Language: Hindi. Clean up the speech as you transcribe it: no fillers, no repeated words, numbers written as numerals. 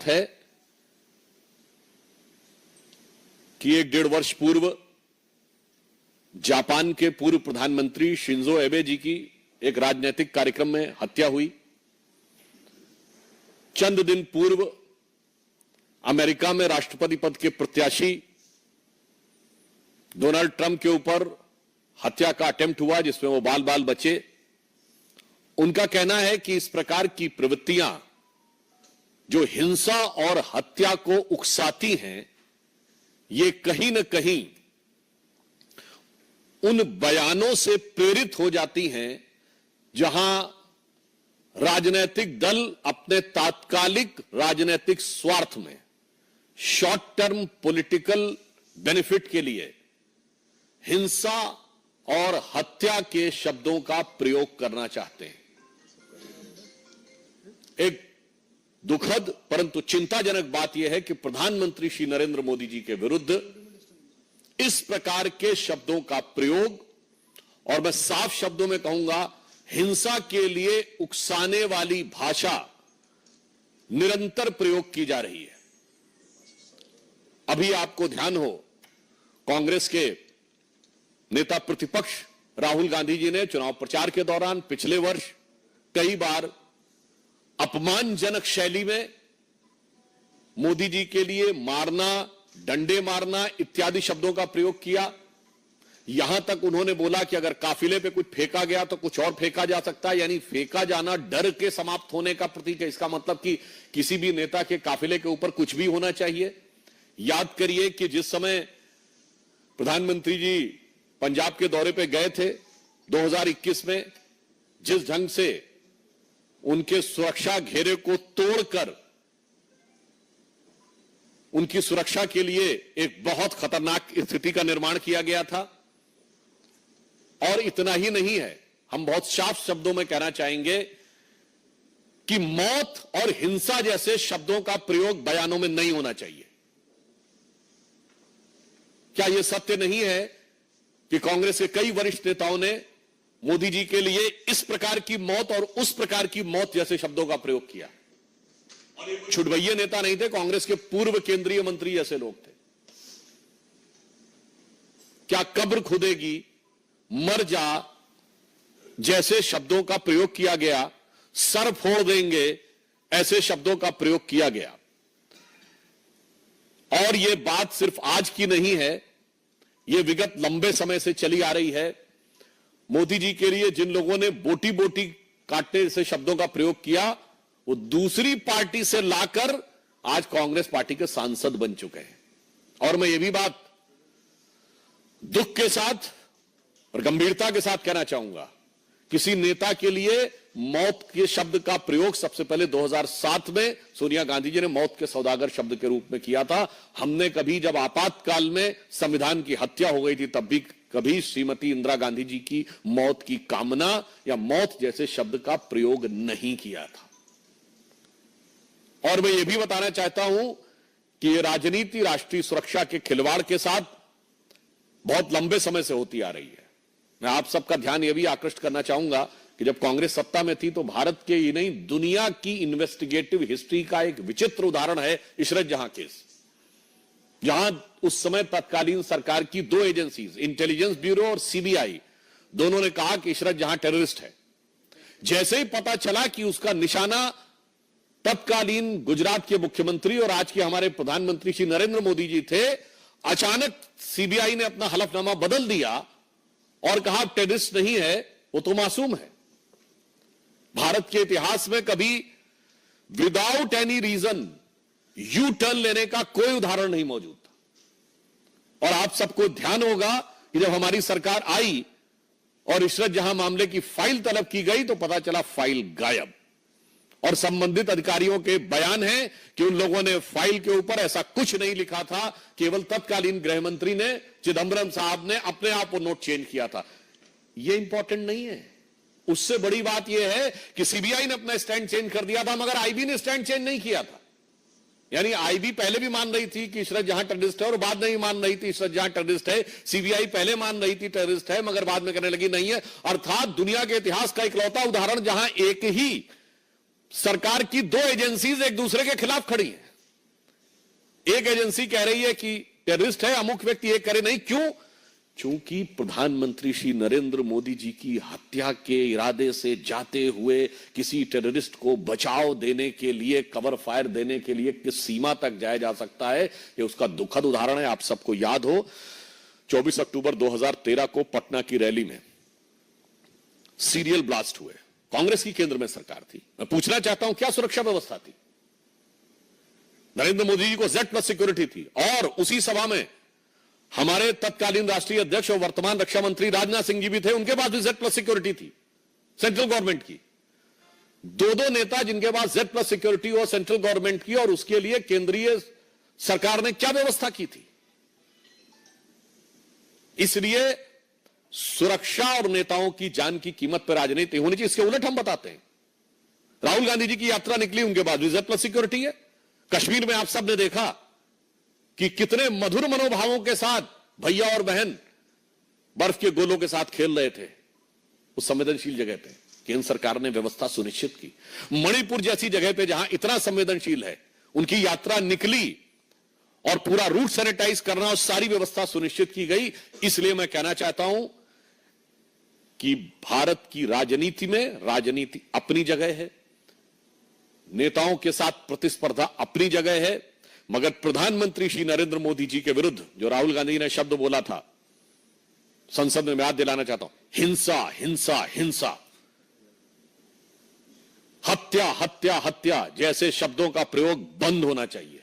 बात है कि 1-1.5 वर्ष पूर्व जापान के पूर्व प्रधानमंत्री शिंजो एबे जी की एक राजनीतिक कार्यक्रम में हत्या हुई। चंद दिन पूर्व अमेरिका में राष्ट्रपति पद के प्रत्याशी डोनाल्ड ट्रंप के ऊपर हत्या का अटेम्प्ट हुआ, जिसमें वो बाल बाल बचे। उनका कहना है कि इस प्रकार की प्रवृत्तियां जो हिंसा और हत्या को उकसाती हैं, ये कहीं न कहीं उन बयानों से प्रेरित हो जाती हैं जहां राजनीतिक दल अपने तात्कालिक राजनीतिक स्वार्थ में, शॉर्ट टर्म पॉलिटिकल बेनिफिट के लिए हिंसा और हत्या के शब्दों का प्रयोग करना चाहते हैं। एक दुखद परंतु चिंताजनक बात यह है कि प्रधानमंत्री श्री नरेंद्र मोदी जी के विरुद्ध इस प्रकार के शब्दों का प्रयोग, और मैं साफ शब्दों में कहूंगा हिंसा के लिए उकसाने वाली भाषा निरंतर प्रयोग की जा रही है। अभी आपको ध्यान हो, कांग्रेस के नेता प्रतिपक्ष राहुल गांधी जी ने चुनाव प्रचार के दौरान पिछले वर्ष कई बार अपमानजनक शैली में मोदी जी के लिए मारना, डंडे मारना इत्यादि शब्दों का प्रयोग किया। यहां तक उन्होंने बोला कि अगर काफिले पे कुछ फेंका गया तो कुछ और फेंका जा सकता है, यानी फेंका जाना डर के समाप्त होने का प्रतीक है। इसका मतलब कि किसी भी नेता के काफिले के ऊपर कुछ भी होना चाहिए। याद करिए कि जिस समय प्रधानमंत्री जी पंजाब के दौरे पे गए थे 2021 में, जिस ढंग से उनके सुरक्षा घेरे को तोड़कर उनकी सुरक्षा के लिए एक बहुत खतरनाक स्थिति का निर्माण किया गया था। और इतना ही नहीं है, हम बहुत साफ शब्दों में कहना चाहेंगे कि मौत और हिंसा जैसे शब्दों का प्रयोग बयानों में नहीं होना चाहिए। क्या यह सत्य नहीं है कि कांग्रेस के कई वरिष्ठ नेताओं ने मोदी जी के लिए इस प्रकार की मौत और उस प्रकार की मौत जैसे शब्दों का प्रयोग किया? छुटभैये नेता नहीं थे, कांग्रेस के पूर्व केंद्रीय मंत्री जैसे लोग थे। क्या कब्र खुदेगी, मर जा जैसे शब्दों का प्रयोग किया गया, सर फोड़ देंगे ऐसे शब्दों का प्रयोग किया गया। और यह बात सिर्फ आज की नहीं है, यह विगत लंबे समय से चली आ रही है। मोदी जी के लिए जिन लोगों ने बोटी बोटी काटने जैसे शब्दों का प्रयोग किया, वो दूसरी पार्टी से लाकर आज कांग्रेस पार्टी के सांसद बन चुके हैं। और मैं ये भी बात दुख के साथ और गंभीरता के साथ कहना चाहूंगा, किसी नेता के लिए मौत के शब्द का प्रयोग सबसे पहले 2007 में सोनिया गांधी जी ने मौत के सौदागर शब्द के रूप में किया था। हमने कभी जब आपातकाल में संविधान की हत्या हो गई थी तब भी कभी श्रीमती इंदिरा गांधी जी की मौत की कामना या मौत जैसे शब्द का प्रयोग नहीं किया था। और मैं यह भी बताना चाहता हूं कि यह राजनीति राष्ट्रीय सुरक्षा के खिलवाड़ के साथ बहुत लंबे समय से होती आ रही है। मैं आप सबका ध्यान यह भी आकृष्ट करना चाहूंगा कि जब कांग्रेस सत्ता में थी तो भारत के ही नहीं दुनिया की इन्वेस्टिगेटिव हिस्ट्री का एक विचित्र उदाहरण है इशरत जहां केस, जहां उस समय तत्कालीन सरकार की 2 एजेंसीज, इंटेलिजेंस ब्यूरो और सीबीआई, दोनों ने कहा कि इशरत जहां टेररिस्ट है। जैसे ही पता चला कि उसका निशाना तत्कालीन गुजरात के मुख्यमंत्री और आज के हमारे प्रधानमंत्री श्री नरेंद्र मोदी जी थे, अचानक सीबीआई ने अपना हलफनामा बदल दिया और कहा टेररिस्ट नहीं है, वो तो मासूम है। भारत के इतिहास में कभी without any reason U turn लेने का कोई उदाहरण नहीं मौजूद था। और आप सबको ध्यान होगा कि जब हमारी सरकार आई और इशरत जहां मामले की फाइल तलब की गई तो पता चला फाइल गायब। और संबंधित अधिकारियों के बयान है कि उन लोगों ने फाइल के ऊपर ऐसा कुछ नहीं लिखा था, केवल तत्कालीन गृह मंत्री ने, चिदंबरम साहब ने अपने आप वो नोट चेंज किया था। ये इंपॉर्टेंट नहीं है। उससे बड़ी बात यह है कि सीबीआई ने अपना स्टैंड चेंज कर दिया था मगर आईबी ने स्टैंड चेंज नहीं किया था। यानी आईबी पहले भी मान रही थी कि इशरत जहां टेररिस्ट है और बाद में भी मान रही थी इशरत जहां टेररिस्ट है। सीबीआई पहले मान रही थी टेररिस्ट है मगर बाद में कहने लगी नहीं है। अर्थात दुनिया के इतिहास का इकलौता उदाहरण जहां एक ही सरकार की 2 एजेंसीज एक दूसरे के खिलाफ खड़ी हैं। एक एजेंसी कह रही है कि टेररिस्ट है, अमुक व्यक्ति ये करे नहीं। क्यों? चूंकि प्रधानमंत्री श्री नरेंद्र मोदी जी की हत्या के इरादे से जाते हुए किसी टेररिस्ट को बचाव देने के लिए, कवर फायर देने के लिए किस सीमा तक जाया जा सकता है, यह उसका दुखद उदाहरण है। आप सबको याद हो 24 अक्टूबर 2013 को पटना की रैली में सीरियल ब्लास्ट हुए। कांग्रेस की केंद्र में सरकार थी। मैं पूछना चाहता हूं, क्या सुरक्षा व्यवस्था थी? नरेंद्र मोदी जी को Z+ सिक्योरिटी थी। और उसी सभा में हमारे तत्कालीन राष्ट्रीय अध्यक्ष और वर्तमान रक्षा मंत्री राजनाथ सिंह जी भी थे, उनके पास भी Z+ सिक्योरिटी थी सेंट्रल गवर्नमेंट की। दो नेता जिनके पास Z+ सिक्योरिटी हो सेंट्रल गवर्नमेंट की, और उसके लिए केंद्रीय सरकार ने क्या व्यवस्था की थी? इसलिए सुरक्षा और नेताओं की जान की कीमत पर राजनीति होनी चाहिए। इसके उलट हम बताते हैं, राहुल गांधी जी की यात्रा निकली, उनके पास भी Z+ सिक्योरिटी है। कश्मीर में आप सब ने देखा कि कितने मधुर मनोभावों के साथ भैया और बहन बर्फ के गोलों के साथ खेल रहे थे उस संवेदनशील जगह पे। केंद्र सरकार ने व्यवस्था सुनिश्चित की। मणिपुर जैसी जगह पे जहां इतना संवेदनशील है, उनकी यात्रा निकली और पूरा रूट सैनिटाइज करना और सारी व्यवस्था सुनिश्चित की गई। इसलिए मैं कहना चाहता हूं कि भारत की राजनीति में राजनीति अपनी जगह है, नेताओं के साथ प्रतिस्पर्धा अपनी जगह है, मगर प्रधानमंत्री श्री नरेंद्र मोदी जी के विरुद्ध जो राहुल गांधी ने शब्द बोला था संसद में, मैं याद दिलाना चाहता हूं, हिंसा हिंसा हिंसा, हत्या हत्या हत्या जैसे शब्दों का प्रयोग बंद होना चाहिए।